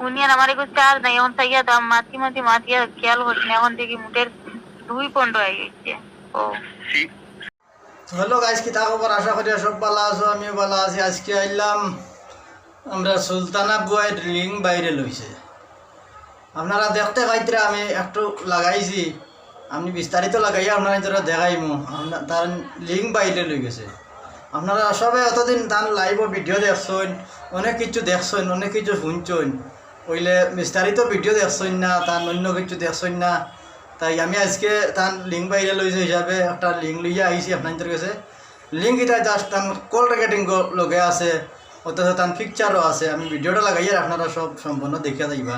উনি আর আমার এগুলো চার নাই এখন তাইয়া দাম মাতিয়া খেয়াল হচ্ছে না এখন দেখি মুটের 2 পয়েন্ট হয়ে গেছে। ও হ্যালো গাইস, কি খবর? আশা করি সব ভালো আছো, আমিও ভালো আছি। আজকে আইলাম আমরা সুলতানা বুয়ার লিঙ্ক বাইরে লইছে, আপনারা দেখতে পাইতে আমি একটু লাগাইছি, আমি বিস্তারিত লাগাইয়া আপনারা যারা দেখাইমু তার লিঙ্ক বাইরে লই গেছে। আপনারা সবাই অতদিন তার লাইভ ভিডিও দেখছেন, অনেক কিছু দেখছেন, অনেক কিছু শুনছেন, ওইলে বিস্তারিত ভিডিও দেখছেন না, তার অন্য কিছু দেখছেন না। তাই আমি আজকে তার লিঙ্ক বাইরে লইছে হিসাবে একটা লিঙ্ক লইয়া আইছি আপনাদের কাছে। লিঙ্ক এটা জাস্ট তার কল রেকর্ডিং লগে আছে, অথচ তার পিকচারও আছে। আমি ভিডিওটা লাগাইয়া আপনারা সব সম্পূর্ণ দেখিয়া যাইবা,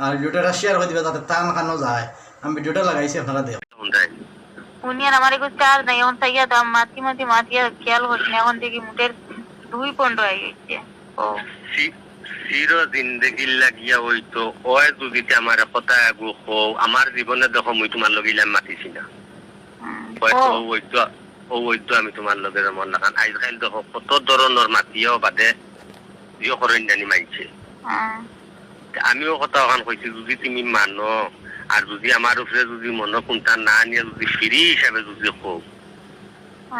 আর ভিডিওটা শেয়ার করে দিবা যাতে টান খানো যায়। আমি ভিডিওটা লাগাইছি, আপনারা দেখ। উনি আর আমার এগুলো চার নাই এখন তাইয়া দাম মাতিয়া খেয়াল হচ্ছে না এখন দেখি মুটের 2 পয়েন্ট হয়ে গেছে। ও চির জিন্দগির লাগিয়া হইতো ওই যদি আমার কথা আগু হো আমার জীবনে দেখো মুই তোমার লগিলাম মাতিছি না হয়তো ওইতো আমি তোমার লগের মন লাগান আজকাল দেখো কত ধরনের মাতিও বাদে ইয়ে করেন জানি মাইছে। আমিও কথা ওখান কইছি যদি তুমি মানো আর যদি আমার উপরে যদি মনে কোনটা না নিয়ে যদি ফ্রি হিসাবে যদি হোক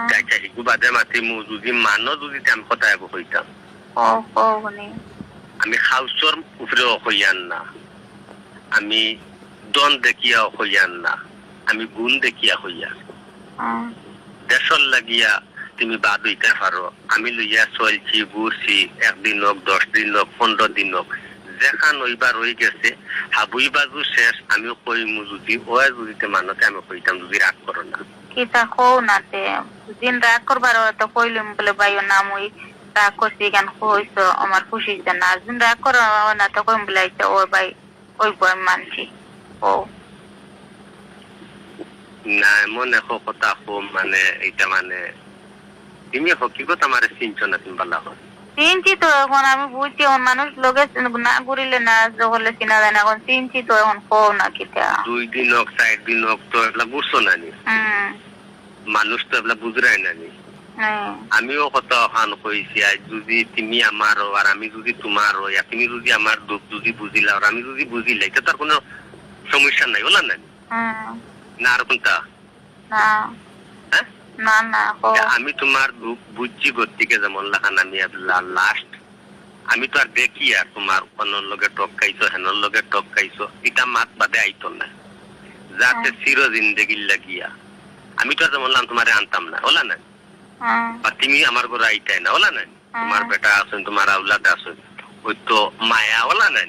চাইছা শিকু বাদে মাতিমু যদি মানো যদি আমি কথা আগু হইতাম আমি হাউসর উপরেও হইয়ান না, আমি দন দেখিয়া হইয়ান না, আমি গুণ দেখিয়া হইয়া দেশর লাগিয়া তুমি বাদ হইতে পারো। আমি লইয়া চলছি ঘুরছি 1 দিন হোক 10 দিন হোক 15 দিন হোক যেখান ওইবার হয়ে গেছে হাবুই বাজু শেষ। আমি কইমু যদি ওই যদি মানুষে আমি কইতাম যদি রাগ করো না কিতা কও না তে দিন রাগ করবার তো কইলাম বলে ভাইও নাম ওই রাগ করছি কেন কইছো আমার খুশি না দিন রাগ করো না তো কইম বলে ও ভাই ওই বই মানছি। ও না মনে কথা হোম মানে এইটা মানে তুমি হকিকত আমার চিনছ না তুমি বলা হয় চিনছি তো এখন আমি বুঝছি এখন মানুষ লোকে না ঘুরিলে না হলে চিনা যায় না এখন চিনছি তো এখন কও না কিতা 2 দিন হোক 4 দিন হোক তো এগুলা বুঝছো না নি মানুষ তো এগুলা বুঝরাই না নি। আমিও কথা ওখান কইছি আজ যদি তুমি আমার আর আমি যদি তোমার হই তুমি যদি আমার দুঃখ যদি বুঝিলা আর আমি যদি বুঝিলাই তো তার কোনো সমস্যা নাই বলা না না আর কোনটা না না আমি তোমার দুঃখ বুঝছি গতিকে যেমন লাগান আমি লাস্ট আমি তো আর দেখি আর তোমার অন্যর লগে টপকাইছো হেনর লগে টপকাইছো এটা মাত বাদে আইতো না যাতে চির জিন্দগির লাগিয়া আমি তো আর যেমন তোমার আনতাম না ওলা না বা তুমি আমার ঘরে আইতাই না ওলা না তোমার বেটা আছেন তোমার আউলাদ আছেন ওই তো মায়া ওলা না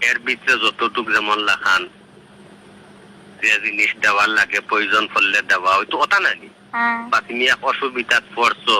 এর ভিতরে যতটুক যেমন লাখান যে জিনিস দেওয়ার লাগে প্রয়োজন পড়লে দেওয়া হয়তো ওটা নানি বা তুমি অসুবিধা পড়ছো